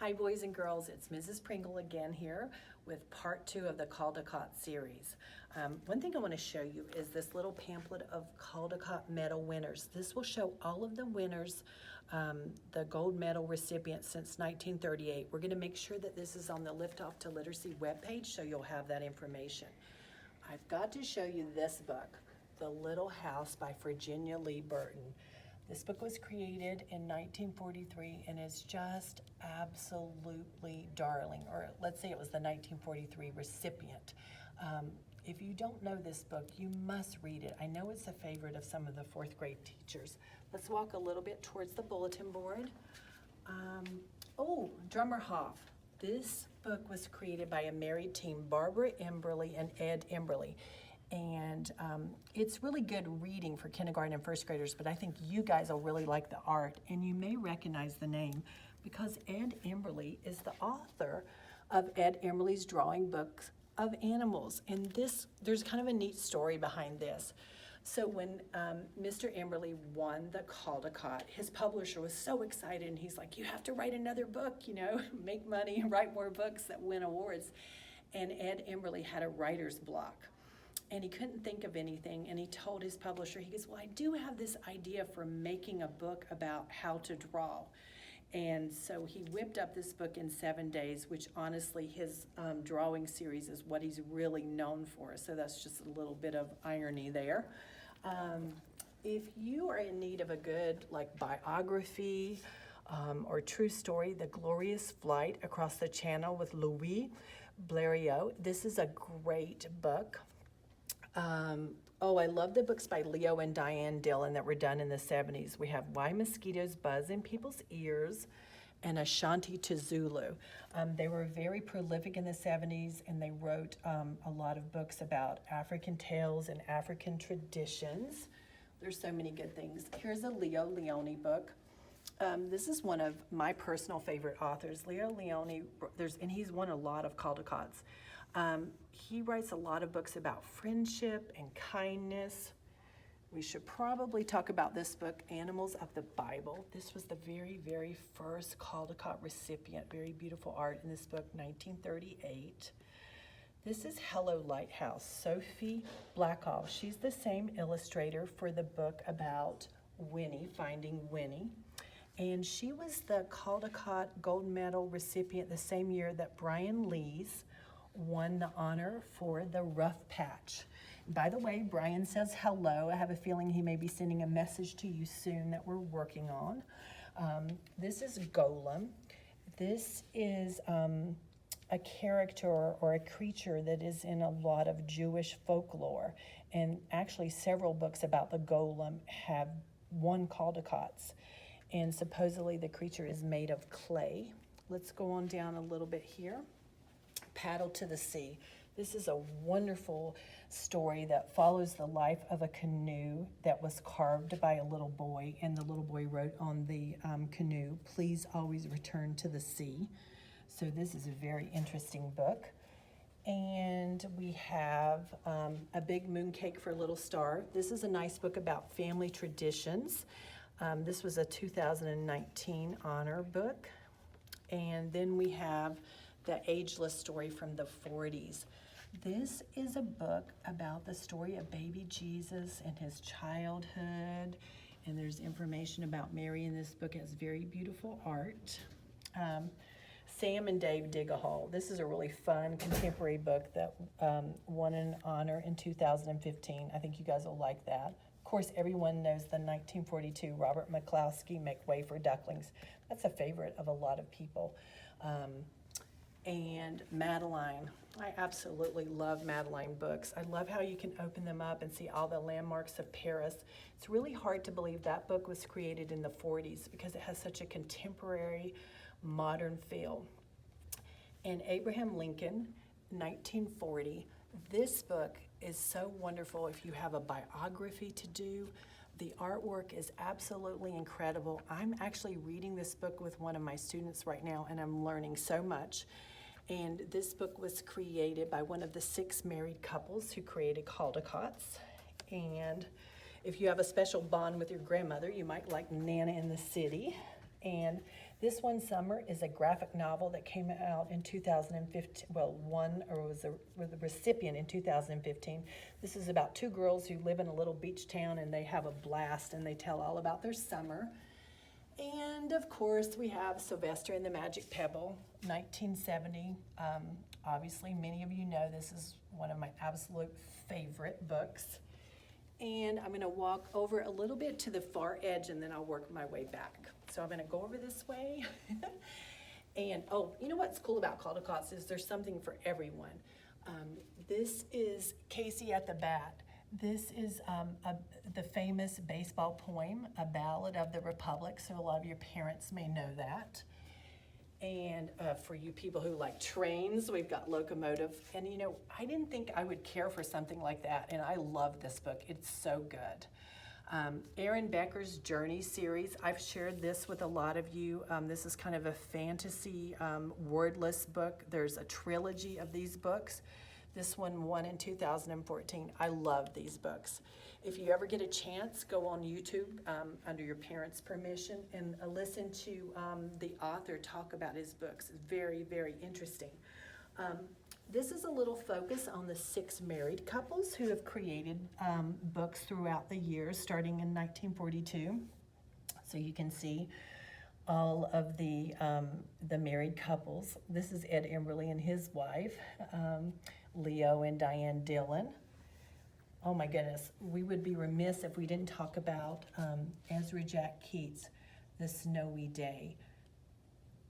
Hi boys and girls, it's Mrs. Pringle again here with part 2 of the Caldecott series. One thing I want to show you is this little pamphlet of Caldecott medal winners. This will show all of the winners, the gold medal recipients since 1938. We're going to make sure that this is on the Lift Off to Literacy webpage so you'll have that information. I've got to show you this book, The Little House by Virginia Lee Burton. This book was created in 1943 and is just absolutely darling, or let's say it was the 1943 recipient. If you don't know this book, you must read it. I know it's a favorite of some of the 4th grade teachers. Let's walk a little bit towards the bulletin board. Drummer Hoff. This book was created by a married team, Barbara Emberly and Ed Emberly. And it's really good reading for kindergarten and 1st graders, but I think you guys will really like the art, and you may recognize the name because Ed Emberly is the author of Ed Emberly's drawing books of animals. And there's kind of a neat story behind this. So when Mr. Emberly won the Caldecott, his publisher was so excited, and he's like, you have to write another book, make money, write more books that win awards. And Ed Emberly had a writer's block. And he couldn't think of anything, and he told his publisher, he goes, well, I do have this idea for making a book about how to draw. And so he whipped up this book in 7 days, which honestly, his drawing series is what he's really known for. So that's just a little bit of irony there. If you are in need of a good biography or true story, The Glorious Flight Across the Channel with Louis Blériot, this is a great book. I love the books by Leo and Diane Dillon that were done in the 70s. We have Why Mosquitoes Buzz in People's Ears and Ashanti to Zulu. They were very prolific in the 70s, and they wrote a lot of books about African tales and African traditions. There's so many good things. Here's a Leo Leone book. This is one of my personal favorite authors. Leo Leone, and he's won a lot of Caldecotts. He writes a lot of books about friendship and kindness. We should probably talk about this book, Animals of the Bible. This was the very, very first Caldecott recipient. Very beautiful art in this book, 1938. This is Hello Lighthouse, Sophie Blackall. She's the same illustrator for the book about Winnie, Finding Winnie. And she was the Caldecott Gold Medal recipient the same year that Brian Lees won the honor for The Rough Patch. By the way, Brian says hello. I have a feeling he may be sending a message to you soon that we're working on. This is Golem. This is a character or a creature that is in a lot of Jewish folklore. And actually several books about the Golem have won Caldecotts. And supposedly the creature is made of clay. Let's go on down a little bit here. Paddle to the Sea. This is a wonderful story that follows the life of a canoe that was carved by a little boy, and the little boy wrote on the canoe, please always return to the sea. So this is a very interesting book. And we have A Big Mooncake for a Little Star. This is a nice book about family traditions. This was a 2019 honor book. And then we have The Ageless Story from the 40s. This is a book about the story of baby Jesus and his childhood. And there's information about Mary in this book. It has very beautiful art. Sam and Dave Dig a Hole. This is a really fun contemporary book that won an honor in 2015. I think you guys will like that. Of course, everyone knows the 1942 Robert McCloskey Make Way for Ducklings. That's a favorite of a lot of people. And Madeline. I absolutely love Madeline books. I love how you can open them up and see all the landmarks of Paris. It's really hard to believe that book was created in the 40s because it has such a contemporary, modern feel. And Abraham Lincoln, 1940. This book is so wonderful if you have a biography to do. The artwork is absolutely incredible. I'm actually reading this book with one of my students right now, and I'm learning so much. And this book was created by one of the 6 married couples who created Caldecotts. And if you have a special bond with your grandmother, you might like Nana in the City. And This One Summer is a graphic novel that came out in 2015, well, was the recipient in 2015. This is about two girls who live in a little beach town and they have a blast and they tell all about their summer. And of course, we have Sylvester and the Magic Pebble, 1970. Obviously, many of you know this is one of my absolute favorite books. And I'm going to walk over a little bit to the far edge and then I'll work my way back. So I'm going to go over this way. And oh, you know what's cool about Caldecott is there's something for everyone. This is Casey at the Bat. This is the famous baseball poem, A Ballad of the Republic, so a lot of your parents may know that. And for you people who like trains, we've got Locomotive. And you know, I didn't think I would care for something like that, and I love this book. It's so good. Aaron Becker's Journey series, I've shared this with a lot of you. This is kind of a fantasy wordless book. There's a trilogy of these books. This one won in 2014. I love these books. If you ever get a chance, go on YouTube under your parents' permission and listen to the author talk about his books. It's very, very interesting. This is a little focus on the 6 married couples who have created books throughout the years, starting in 1942. So you can see all of the married couples. This is Ed Emberley and his wife, Leo and Diane Dillon. Oh my goodness, we would be remiss if we didn't talk about Ezra Jack Keats, The Snowy Day.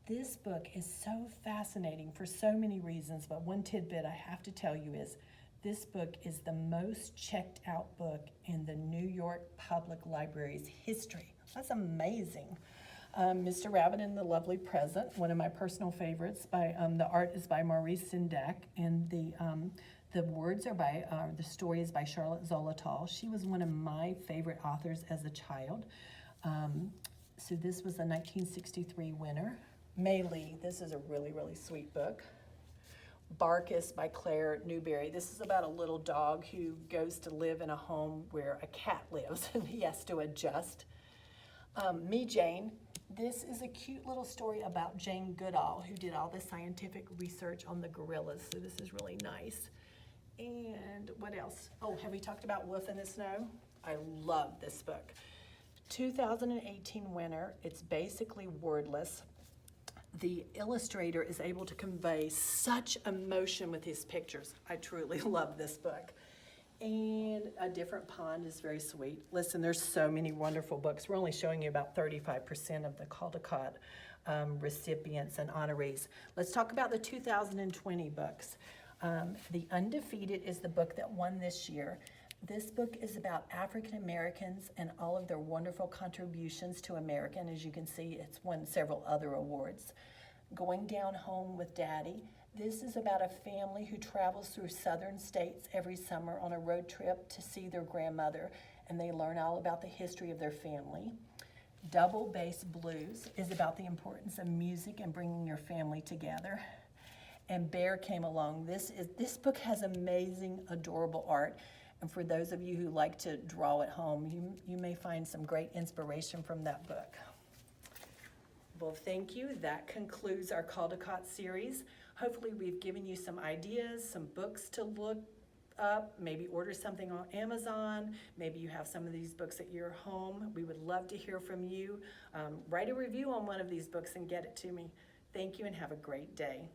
This book is so fascinating for so many reasons, but one tidbit I have to tell you is this book is the most checked out book in the New York Public Library's history. That's amazing. Mr. Rabbit and the Lovely Present, one of my personal favorites. The art is by Maurice Sendak, and the words are by, the story is by Charlotte Zolotal. She was one of my favorite authors as a child. So this was a 1963 winner. May Lee, this is a really, really sweet book. Barkus by Claire Newberry. This is about a little dog who goes to live in a home where a cat lives and he has to adjust. Me, Jane. This is a cute little story about Jane Goodall, who did all the scientific research on the gorillas. So this is really nice. And what else? Oh, have we talked about Wolf in the Snow? I love this book. 2018 winner. It's basically wordless. The illustrator is able to convey such emotion with his pictures. I truly love this book. And A Different Pond is very sweet. Listen, there's so many wonderful books. We're only showing you about 35% of the Caldecott recipients and honorees. Let's talk about the 2020 books. The Undefeated is the book that won this year. This book is about African Americans and all of their wonderful contributions to America. And as you can see, it's won several other awards. Going Down Home with Daddy. This is about a family who travels through southern states every summer on a road trip to see their grandmother, and they learn all about the history of their family. Double Bass Blues is about the importance of music and bringing your family together. And Bear Came Along. This book has amazing, adorable art. And for those of you who like to draw at home, you may find some great inspiration from that book. Well, thank you. That concludes our Caldecott series. Hopefully we've given you some ideas, some books to look up, maybe order something on Amazon. Maybe you have some of these books at your home. We would love to hear from you. Write a review on one of these books and get it to me. Thank you and have a great day.